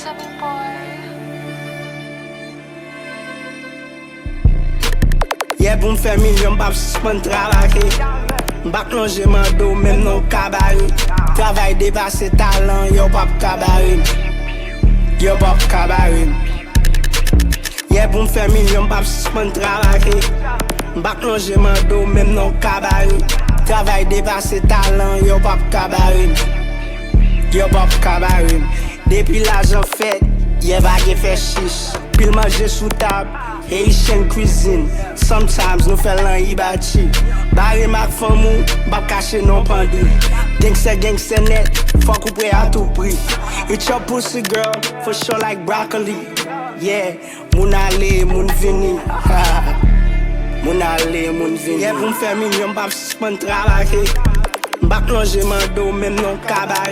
7 boy. Yeah, pour me faire million, m'pas suspendre travailler. M'pas plonger mando, même non cabaret. Travail dépassé talent, yo pas cabaret. Yo pas cabaret. Yeah, pour me faire million, m'pas suspendre travailler. M'pas plonger mando, même non cabaret. Travail dépassé talent, yo pas cabaret. Yo pas cabaret. Depuis l'argent fait, y'a pas qui fait chiche. Pile manger sous table, Haitian cuisine. Sometimes nous faisons l'ibati. Barry Mac famou, pas cacher non pendu. Gangster net, fuck ou prêt à tout prix. It's your pussy girl, for sure like broccoli. Yeah, moun ale, moun vini. Moun ale, moun vini. Yeah, pour me faire million, pas suspendre travailler. M'pas plonger mando, même non cabaret.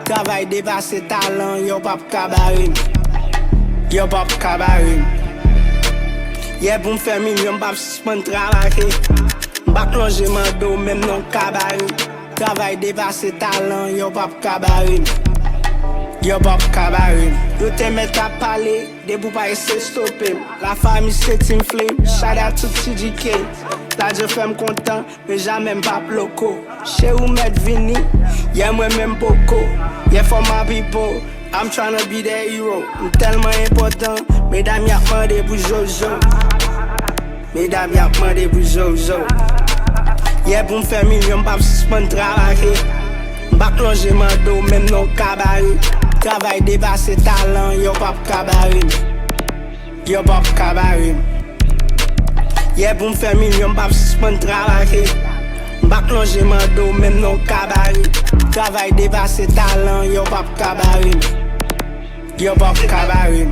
Travail dépassé talent, yo pas cabaret. Yo pas cabaret. Yeah, pour me faire million, m'pas suspendre travailler. M'pas plonger mando, même non cabaret. Travail dépassé talent, yo pas cabaret. Yo pas cabaret. Yo te met à parler, debout pas essayer stopper. La famille c'est Team Flame, shout out to TGK. La je fais content, mais jamais pas bloco. Chez où mettre vini, yeah moi même beaucoup. Yeah for my people, I'm tryna be their hero. I'm tellement important, mesdames y'a demandé pour Jojo. Mesdames y'a demandé pour Jojo. Yeah pour me faire million, pas suspendre travailler. M'pas plonger mando, même non cabaret. Travail dépassé talent, yo pas cabaret. Yo pas cabaret. Yeah pour me faire million, pas suspendre travailler. M'pas plonger mando, même non cabaret. Travail dépassé talent, yo pas cabaret. Yo pas cabaret.